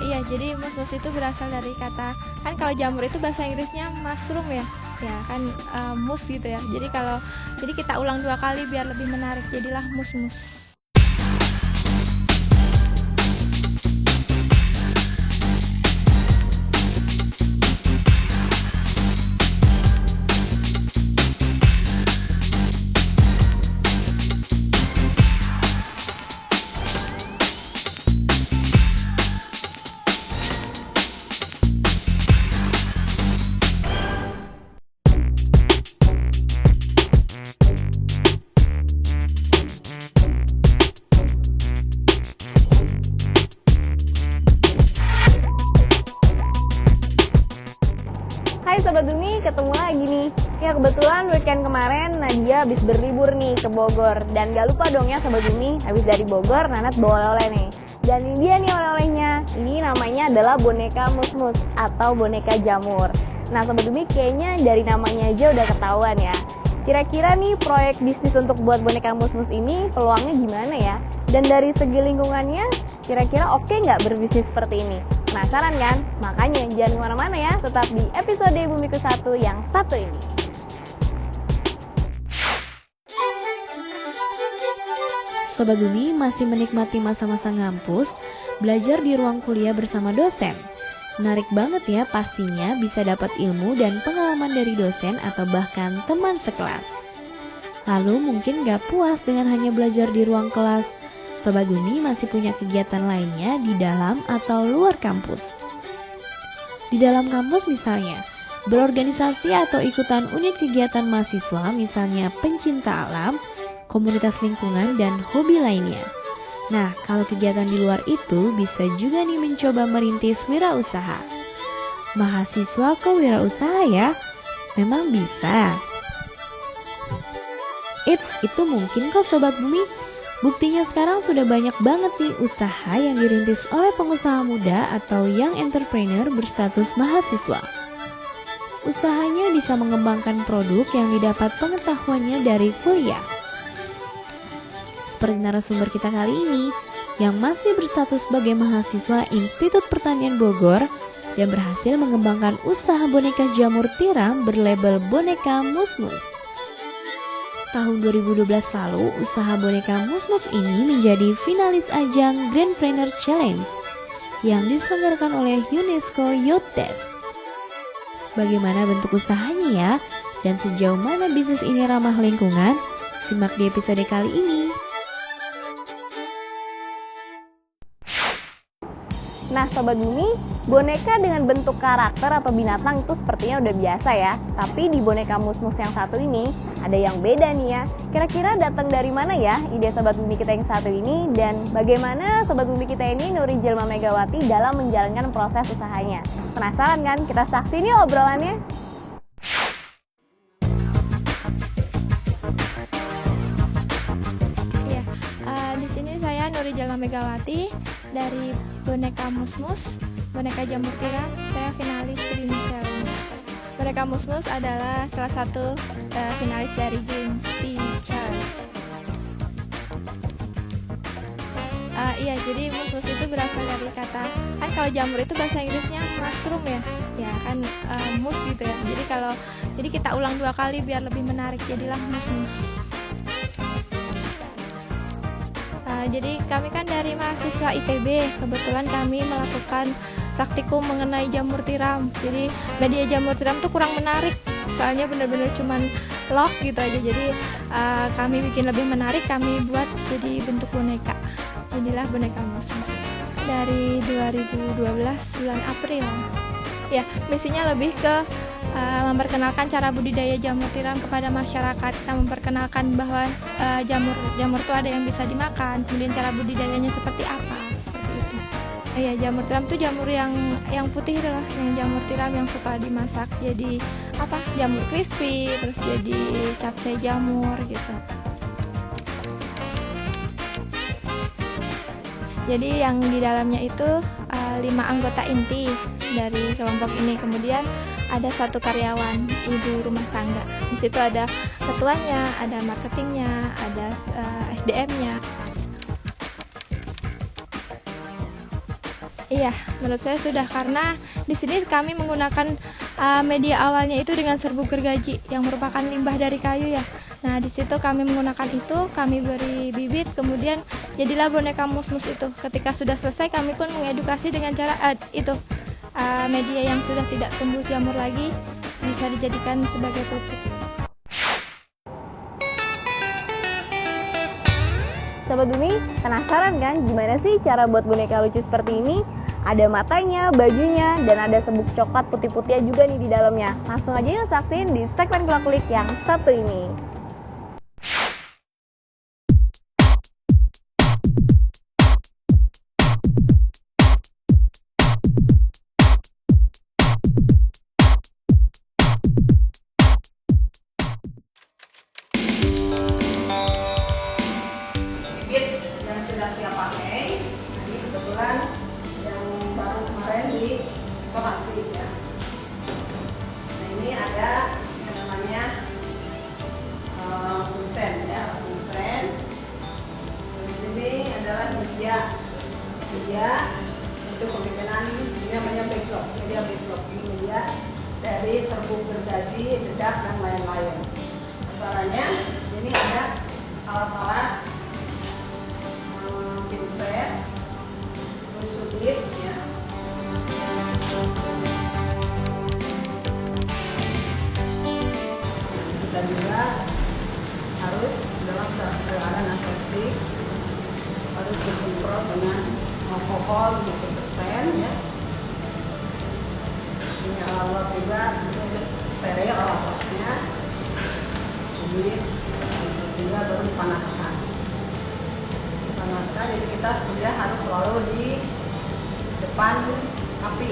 Iya, jadi mus-mus itu berasal dari kata, kan kalau jamur itu bahasa Inggrisnya mushroom ya, ya kan, mus gitu ya. Jadi kita ulang 2 kali biar lebih menarik, jadilah mus-mus. Hai Sobat Bumi, ketemu lagi nih. Ya kebetulan weekend kemarin Nadia habis berlibur nih ke Bogor. Dan gak lupa dong ya Sobat Bumi, habis dari Bogor Nanat bawa oleh-oleh nih. Dan ini dia nih oleh-olehnya. Ini namanya adalah boneka mus-mus atau boneka jamur. Nah Sobat Bumi, kayaknya dari namanya aja udah ketahuan ya. Kira-kira nih proyek bisnis untuk buat boneka mus-mus ini peluangnya gimana ya? Dan dari segi lingkungannya, kira-kira oke nggak berbisnis seperti ini? Penasaran kan? Makanya jangan kemana-mana ya, tetap di episode Bumiku 1 yang satu ini. Sobat Bumi masih menikmati masa-masa ngampus, belajar di ruang kuliah bersama dosen. Menarik banget ya pastinya bisa dapat ilmu dan pengalaman dari dosen atau bahkan teman sekelas. Lalu mungkin gak puas dengan hanya belajar di ruang kelas. Sobat Bumi masih punya kegiatan lainnya di dalam atau luar kampus. Di dalam kampus misalnya, berorganisasi atau ikutan unit kegiatan mahasiswa misalnya pencinta alam, komunitas lingkungan, dan hobi lainnya. Nah, kalau kegiatan di luar itu bisa juga nih mencoba merintis wirausaha. Mahasiswa kok wirausaha ya? Memang bisa. Itu mungkin kok Sobat Bumi. Buktinya sekarang sudah banyak banget nih usaha yang dirintis oleh pengusaha muda atau young entrepreneur berstatus mahasiswa. Usahanya bisa mengembangkan produk yang didapat pengetahuannya dari kuliah. Seperti narasumber kita kali ini, yang masih berstatus sebagai mahasiswa Institut Pertanian Bogor dan berhasil mengembangkan usaha boneka jamur tiram berlabel boneka mus-mus. Tahun 2012 lalu, usaha boneka mus-mus ini menjadi finalis ajang Grandpreneur Challenge yang diselenggarakan oleh UNESCO Youth Desk. Bagaimana bentuk usahanya ya? Dan sejauh mana bisnis ini ramah lingkungan? Simak di episode kali ini. Nah Sobat Bumi, boneka dengan bentuk karakter atau binatang itu sepertinya udah biasa ya. Tapi di boneka mus-mus yang satu ini ada yang beda nih ya. Kira-kira datang dari mana ya ide Sobat Bumi kita yang satu ini? Dan bagaimana Sobat Bumi kita ini Nuri Jelma Megawati dalam menjalankan proses usahanya? Penasaran kan? Kita saksi nih obrolannya. Iya, di sini saya Nuri Jelma Megawati dari boneka mus-mus, boneka jamur tiram. Saya finalis Green Challenge. Boneka mus-mus adalah salah satu finalis dari Green Challenge. Iya, jadi mus-mus itu berasal dari kata, kan kalau jamur itu bahasa Inggrisnya mushroom ya, ya kan, mus gitu ya. Jadi kita ulang 2 kali biar lebih menarik, jadilah mus-mus. Jadi kami kan dari mahasiswa IPB, kebetulan kami melakukan praktikum mengenai jamur tiram. Jadi media jamur tiram tuh kurang menarik, soalnya bener-bener cuman lock gitu aja. Jadi kami bikin lebih menarik, kami buat jadi bentuk boneka. Jadilah boneka mus-mus. Dari 2012 bulan April. Ya, misinya lebih ke memperkenalkan cara budidaya jamur tiram kepada masyarakat. Kita memperkenalkan bahwa jamur itu ada yang bisa dimakan, kemudian cara budidayanya seperti apa, seperti itu. Iya, jamur tiram tuh jamur yang putih itu lah, yang jamur tiram yang suka dimasak jadi apa? Jamur crispy, terus jadi capcay jamur gitu. Jadi yang di dalamnya itu 5 anggota inti dari kelompok ini. Kemudian ada 1 karyawan, ibu rumah tangga. Di situ ada ketuanya, ada marketingnya, ada SDM-nya. Iya, menurut saya sudah, karena di sini kami menggunakan media awalnya itu dengan serbuk gergaji yang merupakan limbah dari kayu ya. Nah, di situ kami menggunakan itu, kami beri bibit, kemudian jadilah boneka mus-mus itu. Ketika sudah selesai, kami pun mengedukasi dengan cara media yang sudah tidak tumbuh jamur lagi bisa dijadikan sebagai pupuk. Sobat Bumi, penasaran kan gimana sih cara buat boneka lucu seperti ini? Ada matanya, bajunya, dan ada serbuk coklat putih-putihnya juga nih di dalamnya. Langsung aja yuk saksiin di segmen kulik yang satu ini. Yang sudah siap pakai, ini kebetulan yang baru kemarin di isolasi ya. Nah ini ada yang namanya bunsen ya, bunsen. Terus ini adalah media untuk pembikinan, ini namanya backlog, media backlog. Ini media dari serbuk gergaji, dedak dan lain-lain. Caranya di sini ada alat-alat pinset, terus subit ya. Kita juga harus dalam keadaan aseptik harus disemprot dengan alkohol 70% ya. Ini alat juga sudah steril alatnya, subit juga baru dipanaskan. Jadi kita harus selalu di depan api.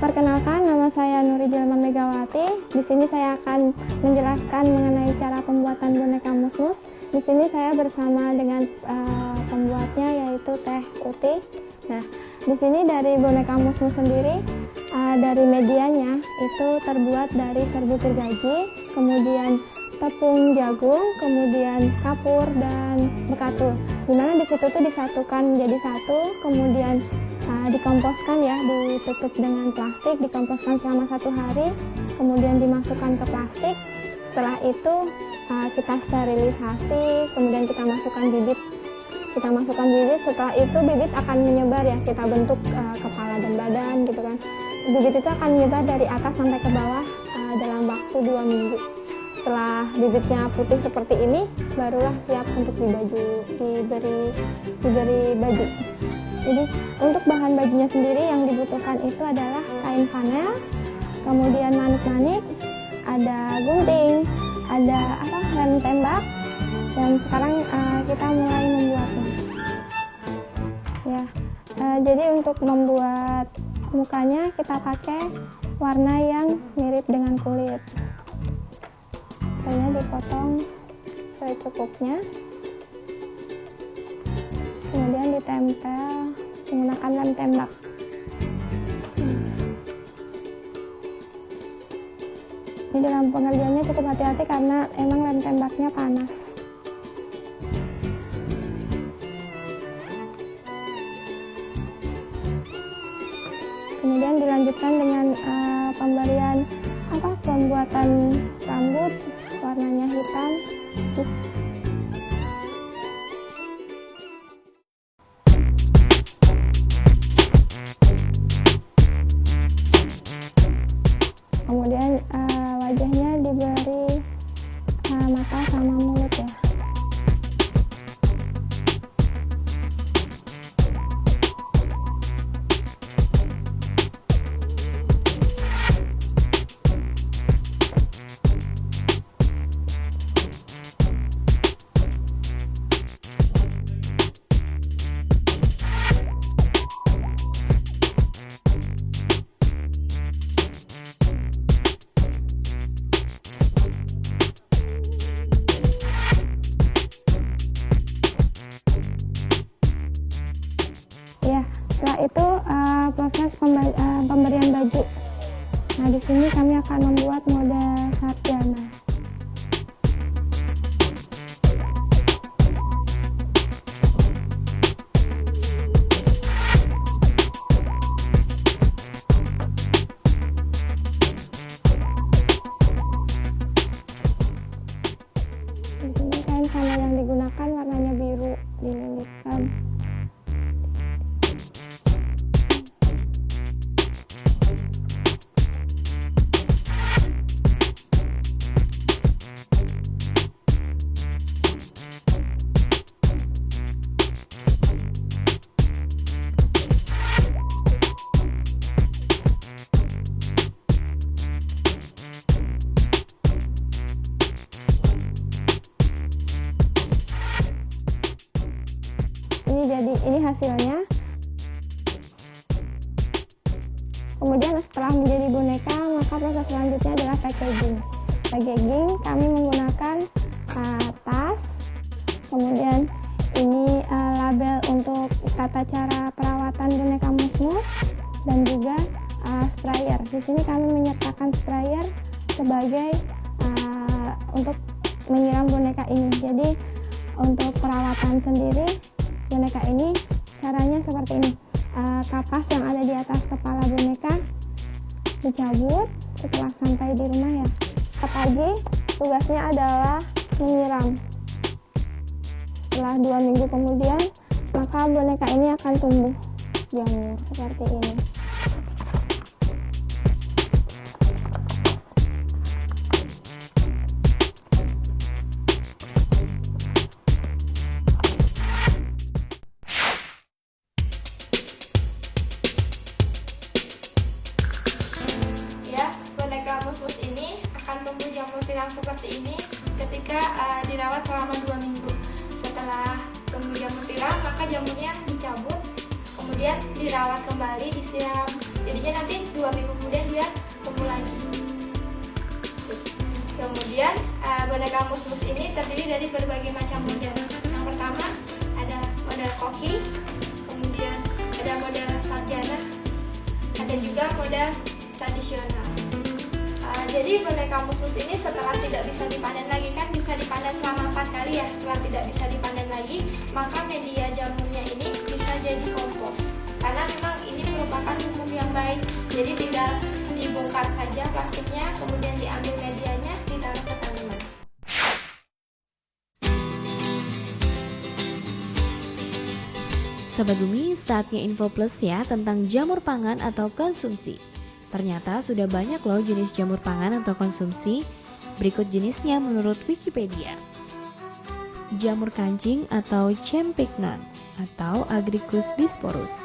Perkenalkan, nama saya Nuri Jelma Megawati. Di sini saya akan menjelaskan mengenai cara pembuatan boneka mus-mus. Di sini saya bersama dengan pembuatnya, yaitu Teh Uti. Nah, di sini dari boneka mus-mus sendiri, dari medianya itu terbuat dari serbuk gergaji, kemudian tepung jagung, kemudian kapur dan bekatul. Dimana di situ tuh disatukan menjadi satu, kemudian dikomposkan ya, ditutup dengan plastik, dikomposkan selama 1 hari, kemudian dimasukkan ke plastik. Setelah itu kita sterilisasi, kemudian kita masukkan bibit kita masukkan bibit. Setelah itu bibit akan menyebar ya, kita bentuk kepala dan badan gitu kan. Bibit itu akan menyebar dari atas sampai ke bawah dalam waktu 2 minggu. Setelah bibitnya putih seperti ini, barulah siap untuk diberi baju. Jadi untuk bahan bajunya sendiri yang dibutuhkan itu adalah kain panel, kemudian manik-manik, ada gunting, ada rem tembak, dan sekarang kita mulai membuatnya. Ya, jadi untuk membuat mukanya kita pakai warna yang mirip dengan kulit. Kayaknya dipotong secukupnya, kemudian ditempel menggunakan lem tembak. Ini dalam pengerjaannya cukup hati-hati karena emang lem tembaknya panas. Kemudian dilanjutkan dengan pembuatan rambut, warnanya hitam. Kemudian wajahnya diberi mata sama mulut ya. Ya, setelah itu proses pemberian baju. Nah, di sini kami akan membuat model sarjana. Di sini kain panel yang digunakan warnanya biru, dililitkan. Ini hasilnya. Kemudian setelah menjadi boneka, maka proses selanjutnya adalah packaging. Packaging kami menggunakan tas, kemudian ini label untuk tata cara perawatan boneka mus-mus, dan juga sprayer. Di sini kami menyertakan sprayer sebagai untuk menyiram boneka ini. Jadi untuk perawatan sendiri boneka ini caranya seperti ini. Kapas yang ada di atas kepala boneka dicabut setelah sampai di rumah ya. Pagi tugasnya adalah menyiram. Setelah 2 minggu kemudian, maka boneka ini akan tumbuh jamur seperti ini. Boneka mus-mus ini akan tumbuh jamur tiram seperti ini ketika dirawat selama 2 minggu. Setelah tumbuh jamur tiram, maka jamurnya dicabut, kemudian dirawat kembali, disiram. Jadinya nanti 2 minggu kemudian dia tumbuh lagi. Kemudian boneka mus-mus ini terdiri dari berbagai macam model. Yang pertama ada model koki, kemudian ada model sarjana, ada juga model tradisional. Jadi boneka mus-mus ini setelah tidak bisa dipanen lagi, kan bisa dipanen selama 4 kali ya. Setelah tidak bisa dipanen lagi, maka media jamurnya ini bisa jadi kompos. Karena memang ini merupakan pupuk yang baik. Jadi tinggal dibongkar saja plastiknya, kemudian diambil medianya, ditaruh ke tanaman. Sobat Bumi, saatnya info plus ya tentang jamur pangan atau konsumsi. Ternyata sudah banyak loh jenis jamur pangan atau konsumsi. Berikut jenisnya menurut Wikipedia. Jamur kancing atau Champignon atau Agricus bisporus.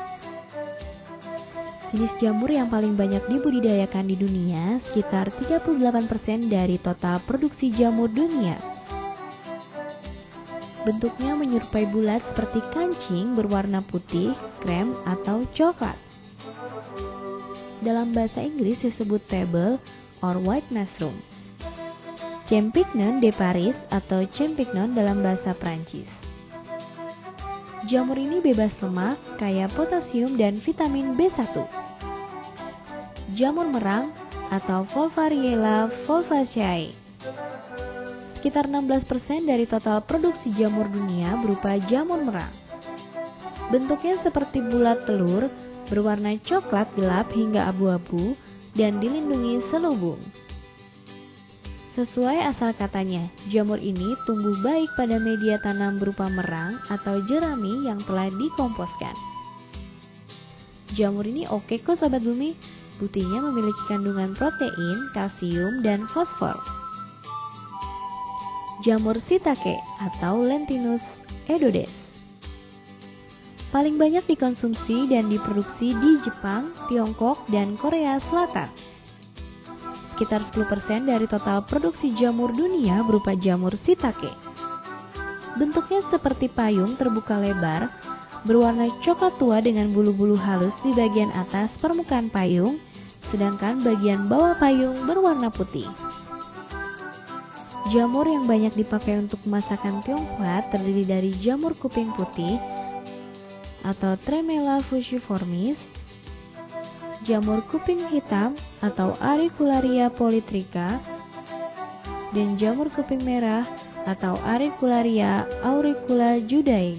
Jenis jamur yang paling banyak dibudidayakan di dunia, sekitar 38% dari total produksi jamur dunia. Bentuknya menyerupai bulat seperti kancing berwarna putih, krem, atau coklat. Dalam bahasa Inggris disebut table or white mushroom. Champignon de Paris atau Champignon dalam bahasa Prancis. Jamur ini bebas lemak, kaya potasium dan vitamin B1. Jamur merang atau Volvariella volvaceae. Sekitar 16% dari total produksi jamur dunia berupa jamur merang. Bentuknya seperti bulat telur, berwarna coklat gelap hingga abu-abu, dan dilindungi selubung. Sesuai asal katanya, jamur ini tumbuh baik pada media tanam berupa merang atau jerami yang telah dikomposkan. Jamur ini oke kok Sobat Bumi, putihnya memiliki kandungan protein, kalsium, dan fosfor. Jamur shiitake atau Lentinus edodes. Paling banyak dikonsumsi dan diproduksi di Jepang, Tiongkok, dan Korea Selatan. Sekitar 10% dari total produksi jamur dunia berupa jamur shiitake. Bentuknya seperti payung terbuka lebar, berwarna coklat tua dengan bulu-bulu halus di bagian atas permukaan payung, sedangkan bagian bawah payung berwarna putih. Jamur yang banyak dipakai untuk masakan Tionghoa terdiri dari jamur kuping putih atau Tremella fusiformis, jamur kuping hitam atau Auricularia polytricha, dan jamur kuping merah atau Auricularia auriculajudae.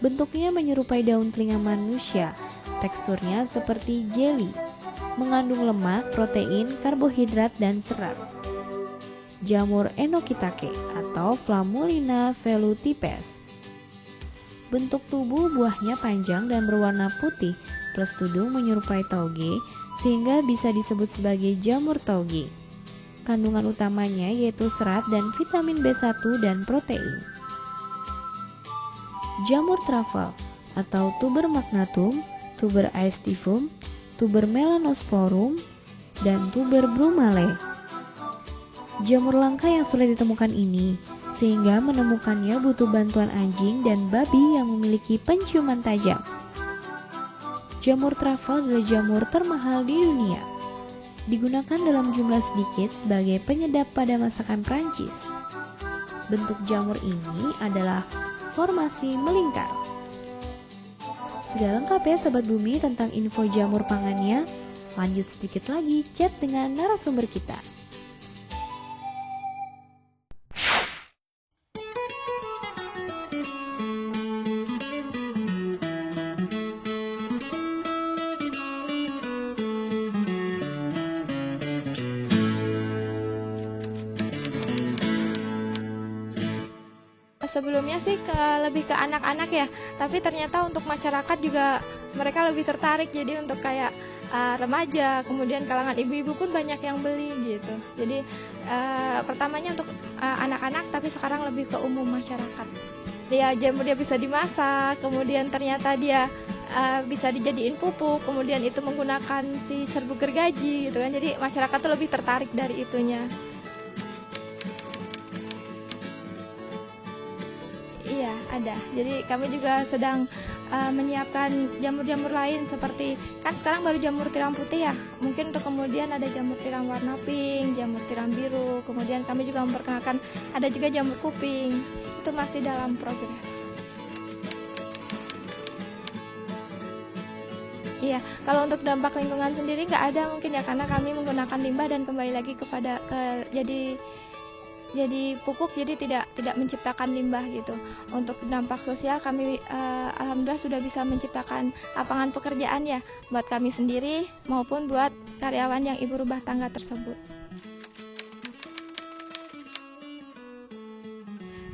Bentuknya menyerupai daun telinga manusia, teksturnya seperti jelly, mengandung lemak, protein, karbohidrat, dan serat. Jamur Enokitake atau Flammulina velutipes. Bentuk tubuh buahnya panjang dan berwarna putih plus tudung menyerupai tauge sehingga bisa disebut sebagai jamur tauge. Kandungan utamanya yaitu serat dan vitamin B1 dan protein. Jamur truffle atau Tuber magnatum, Tuber aestivum, Tuber melanosporum, dan Tuber brumale. Jamur langka yang sulit ditemukan ini, sehingga menemukannya butuh bantuan anjing dan babi yang memiliki penciuman tajam. Jamur truffle adalah jamur termahal di dunia. Digunakan dalam jumlah sedikit sebagai penyedap pada masakan Prancis. Bentuk jamur ini adalah formasi melingkar. Sudah lengkap ya Sobat Bumi tentang info jamur pangannya? Lanjut sedikit lagi chat dengan narasumber kita. Sebelumnya sih lebih ke anak-anak ya, tapi ternyata untuk masyarakat juga mereka lebih tertarik, jadi untuk kayak remaja, kemudian kalangan ibu-ibu pun banyak yang beli gitu. Jadi pertamanya untuk anak-anak, tapi sekarang lebih ke umum masyarakat. Dia jamur dia bisa dimasak, kemudian ternyata dia bisa dijadiin pupuk, kemudian itu menggunakan si serbuk gergaji gitu kan. Jadi masyarakat tuh lebih tertarik dari itunya. Iya, ada. Jadi kami juga sedang menyiapkan jamur-jamur lain seperti, kan sekarang baru jamur tiram putih ya. Mungkin untuk kemudian ada jamur tiram warna pink, jamur tiram biru. Kemudian kami juga memperkenalkan ada juga jamur kuping. Itu masih dalam progres. Iya, kalau untuk dampak lingkungan sendiri nggak ada mungkin ya, karena kami menggunakan limbah dan kembali lagi kepada jadi pupuk, jadi tidak menciptakan limbah gitu. Untuk dampak sosial kami alhamdulillah sudah bisa menciptakan lapangan pekerjaan ya buat kami sendiri maupun buat karyawan yang ibu rumah tangga tersebut.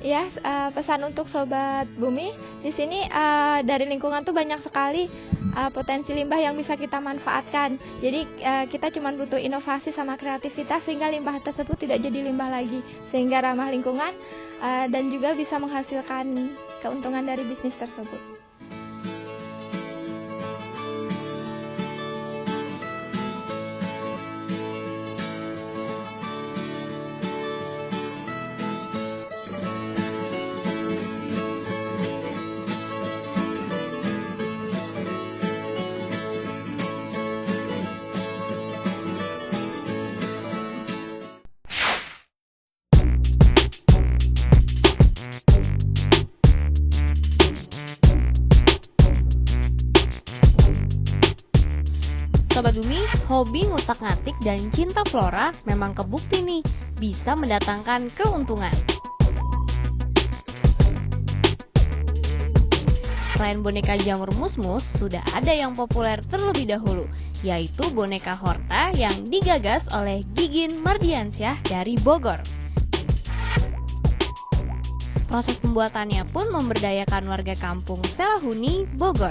Ya, pesan untuk Sobat Bumi, di sini dari lingkungan tuh banyak sekali potensi limbah yang bisa kita manfaatkan. Jadi kita cuma butuh inovasi sama kreativitas sehingga limbah tersebut tidak jadi limbah lagi, sehingga ramah lingkungan dan juga bisa menghasilkan keuntungan dari bisnis tersebut. Sobat Bumi, hobi ngutak-ngatik dan cinta flora memang kebukti nih bisa mendatangkan keuntungan. Selain boneka jamur mus-mus, sudah ada yang populer terlebih dahulu, yaitu boneka Horta yang digagas oleh Gigin Mardiansyah dari Bogor. Proses pembuatannya pun memberdayakan warga kampung Selahuni, Bogor.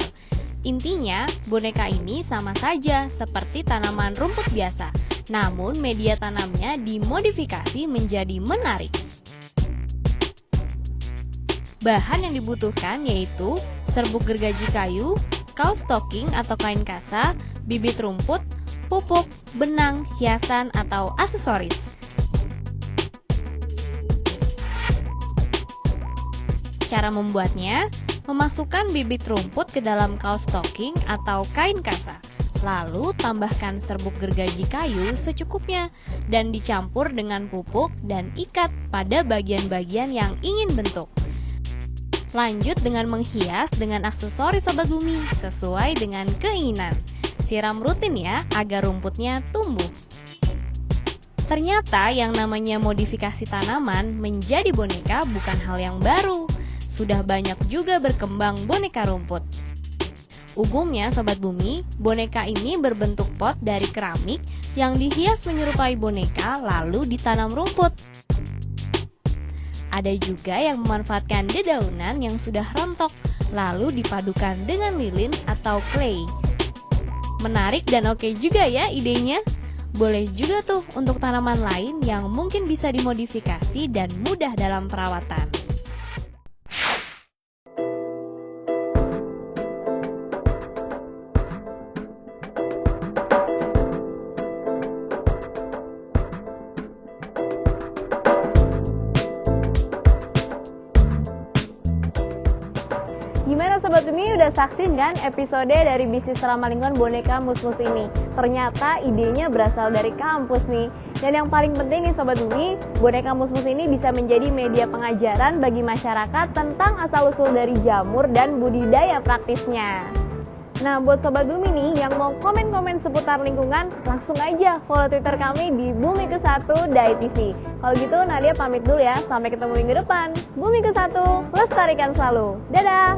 Intinya, boneka ini sama saja seperti tanaman rumput biasa, namun media tanamnya dimodifikasi menjadi menarik. Bahan yang dibutuhkan yaitu serbuk gergaji kayu, kaos stocking atau kain kasa, bibit rumput, pupuk, benang, hiasan atau aksesoris. Cara membuatnya, memasukkan bibit rumput ke dalam kaos stocking atau kain kasa. Lalu tambahkan serbuk gergaji kayu secukupnya dan dicampur dengan pupuk dan ikat pada bagian-bagian yang ingin bentuk. Lanjut dengan menghias dengan aksesoris Sobat Bumi sesuai dengan keinginan. Siram rutin ya agar rumputnya tumbuh. Ternyata yang namanya modifikasi tanaman menjadi boneka bukan hal yang baru. Sudah banyak juga berkembang boneka rumput. Umumnya Sobat Bumi, boneka ini berbentuk pot dari keramik yang dihias menyerupai boneka lalu ditanam rumput. Ada juga yang memanfaatkan dedaunan yang sudah rontok lalu dipadukan dengan lilin atau clay. Menarik dan oke juga ya idenya. Boleh juga tuh untuk tanaman lain yang mungkin bisa dimodifikasi dan mudah dalam perawatan. Gimana Sobat Bumi, udah saksiin kan episode dari bisnis ramah lingkungan boneka mus-mus ini? Ternyata idenya berasal dari kampus nih. Dan yang paling penting nih Sobat Bumi, boneka mus-mus ini bisa menjadi media pengajaran bagi masyarakat tentang asal-usul dari jamur dan budidaya praktisnya. Nah, buat Sobat Bumi nih yang mau komen-komen seputar lingkungan, langsung aja follow Twitter kami di Bumi Ke1 Dai TV. Kalau gitu Nadia pamit dulu ya, sampai ketemu minggu depan. Bumi Ke1, lestarikan selalu. Dadah!